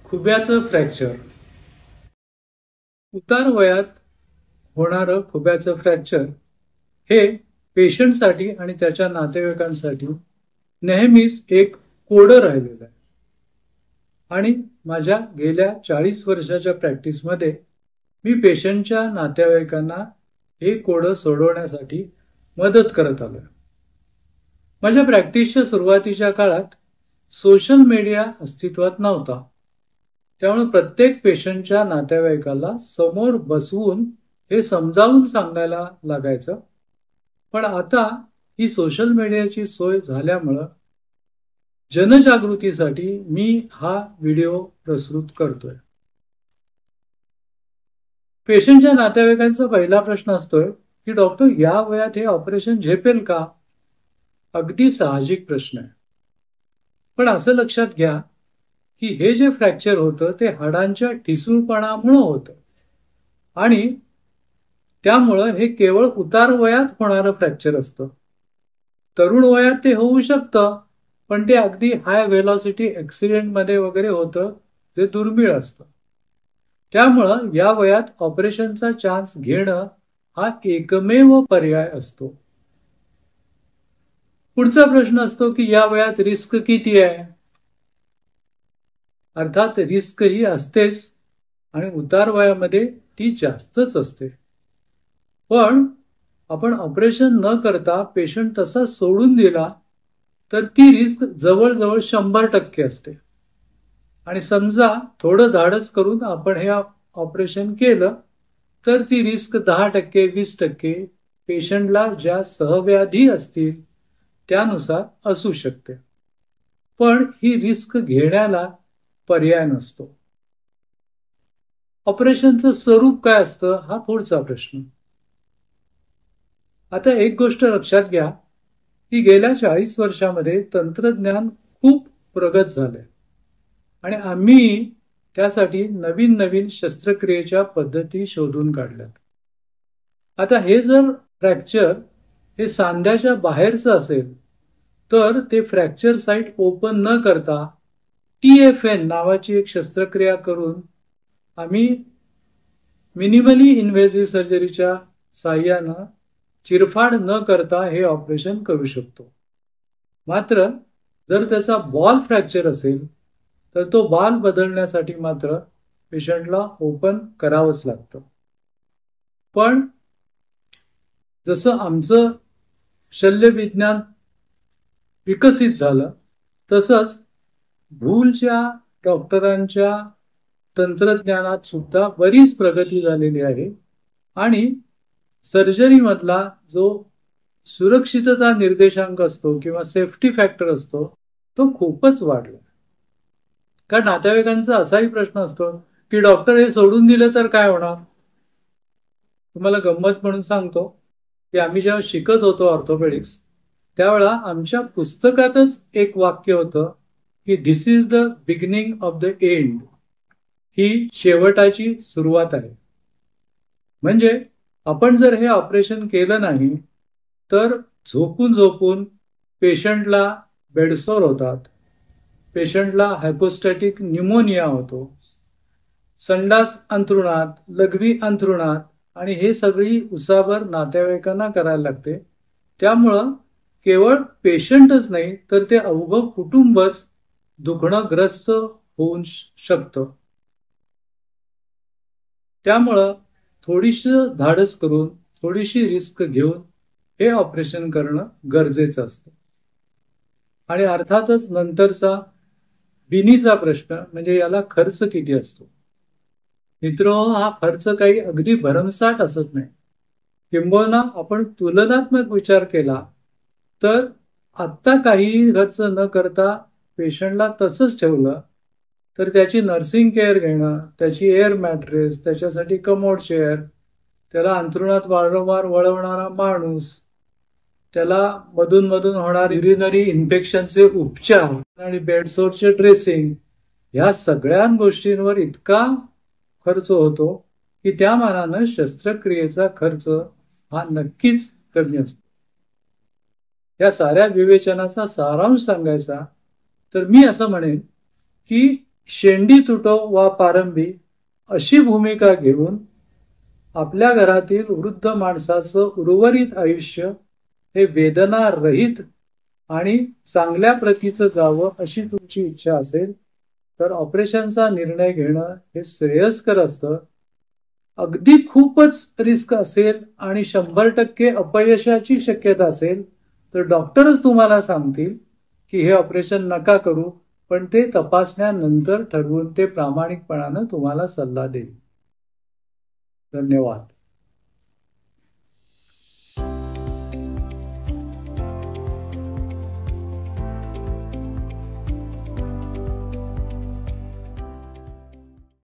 खुब्याचं fracture. उतार वयात होणारं खुब्याचं फ्रॅक्चर हे पेशंटसाठी आणि त्याच्या नातेवाईकांसाठी नेहमीच एक कोडं राहिलेलं आहे. आणि माझ्या गेल्या 40 वर्षाच्या प्रॅक्टिसमध्ये मी पेशंटच्या नातेवाईकांना हे कोडं सोडवण्यासाठी मदत करत आलोय. माझ्या प्रॅक्टिसच्या सुरुवातीच्या काळात सोशल मीडिया अस्तित्वात नव्हता. त्यामुळे प्रत्येक पेशंटच्या नातेवाईकाला समोर बसवून हे समजावून सांगायला लागायचं. पण आता ही सोशल मीडियाची सोय झाल्यामुळं जनजागृतीसाठी मी हा व्हिडिओ प्रस्तुत करतोय. पेशंटच्या नातेवाईकांचा पहिला प्रश्न असतोय की डॉक्टर या वयात हे ऑपरेशन झेपेल का? अगदी साहजिक प्रश्न आहे. पण असं लक्षात घ्या की हे जे फ्रॅक्चर होतं ते हाडांच्या ठिसूळपणामुळे होतं आणि त्यामुळं हे केवळ उतार वयात होणारं फ्रॅक्चर असतं. तरुण वयात ते होऊ शकतं, पण ते अगदी हाय व्हेलॉसिटी ऍक्सिडेंटमध्ये वगैरे होतं, ते दुर्मिळ असतं. त्यामुळं या वयात ऑपरेशनचा चान्स घेणं हा एकमेव पर्याय असतो. पुढचा प्रश्न असतो की या वयात रिस्क किती आहे? अर्थात रिस्क ही असतेच आणि उतार वयामध्ये ती जास्तच असते. पण आपण ऑपरेशन न करता पेशंट तसा सोडून दिला तर ती रिस्क जवळजवळ 100% असते. आणि समजा थोडं धाडस करून आपण हे ऑपरेशन केलं तर ती रिस्क 10%, 20% पेशंटला ज्या सहव्याधी असतील त्यानुसार असू शकते. पण ही रिस्क घेण्याला पर्याय नसतो. ऑपरेशनचं स्वरूप काय असतं हा पुढचा प्रश्न. आता एक गोष्ट लक्षात घ्या की गेल्या 40 वर्षामध्ये तंत्रज्ञान खूप प्रगत झालंय आणि आम्ही त्यासाठी नवीन नवीन शस्त्रक्रियेच्या पद्धती शोधून काढल्यात. आता हे जर फ्रॅक्चर हे सांध्याच्या बाहेरचं असेल तर ते फ्रॅक्चर साईट ओपन न करता TFN नावाची एक शस्त्रक्रिया करून आम्ही मिनिमली इन्व्हेसिव्ह सर्जरीच्या साह्यानं चिरफाड न करता हे ऑपरेशन करू शकतो. मात्र जर त्याचा बॉल फ्रॅक्चर असेल तर तो बॉल बदलण्यासाठी मात्र पेशंटला ओपन करावंच लागतं. पण जसं आमचं शल्यविज्ञान विकसित झालं तसंच भूलच्या डॉक्टरांच्या तंत्रज्ञानात सुद्धा बरीच प्रगती झालेली आहे आणि सर्जरीमधला जो सुरक्षितता निर्देशांक असतो किंवा सेफ्टी फॅक्टर असतो तो खूपच वाढला. कारण नातेवाईकांचा असाही प्रश्न असतो की डॉक्टर हे सोडून दिलं तर काय होणार? तुम्हाला गंमत म्हणून सांगतो की आम्ही जेव्हा शिकत होतो ऑर्थोपेडिक्स त्यावेळेला आमच्या पुस्तकातच एक वाक्य होतं की this is the beginning of the end. ही शेवटाची सुरुवात आहे. म्हणजे आपण जर हे ऑपरेशन केलं नाही तर झोपून झोपून पेशंटला बेडसोर होतात, पेशंटला हायपोस्टॅटिक न्यूमोनिया होतो, संडास अंथरुणात, लघवी अंथरुणात आणि हे सगळी उसाबर नातेवाईकांना करायला लागते. त्यामुळं केवळ पेशंटच नाही तर ते अवघं कुटुंबच दुखणग्रस्त होऊ शकतं. त्यामुळं थोडीशी धाडस करून थोडीशी रिस्क घेऊन हे ऑपरेशन करणं गरजेचं असतं. आणि अर्थातच नंतरचा बिनीचा प्रश्न म्हणजे याला खर्च किती असतो. मित्रहो, हा खर्च काही अगदी भरमसाठ असत नाही. किंबहुना आपण तुलनात्मक विचार केला तर आत्ता काही खर्च न करता पेशंटला तसंच ठेवलं तर त्याची नर्सिंग केअर घेणं, त्याची एअर मॅट्रेस, त्याच्यासाठी कमोड चेअर, त्याला अंथरुणात वारंवार वळवणारा माणूस, त्याला मधून मधून होणारे युरिनरी इन्फेक्शनचे उपचार आणि बेडसोरचे ड्रेसिंग या सगळ्या गोष्टींवर इतका खर्च होतो की त्या मानानं शस्त्रक्रियेचा खर्च हा नक्कीच कमी असतो. या साऱ्या विवेचनाचा सारांश सांगायचा तर मी असं म्हणेन की शेंडी तुटो वा पारंबी अशी भूमिका घेऊन आपल्या घरातील वृद्ध माणसाचं उर्वरित आयुष्य हे वेदना रहित आणि चांगल्या प्रतीचं जावं अशी तुमची इच्छा असेल तर ऑपरेशनचा निर्णय घेणं हे श्रेयस्कर असतं. अगदी खूपच रिस्क असेल आणि 100% अपयशाची शक्यता असेल तर डॉक्टरच तुम्हाला सांगतील की हे ऑपरेशन नका करू, पण ते तपासण्यानंतर ठरवून ते प्रामाणिकपणानं तुम्हाला सल्ला देईल. धन्यवाद.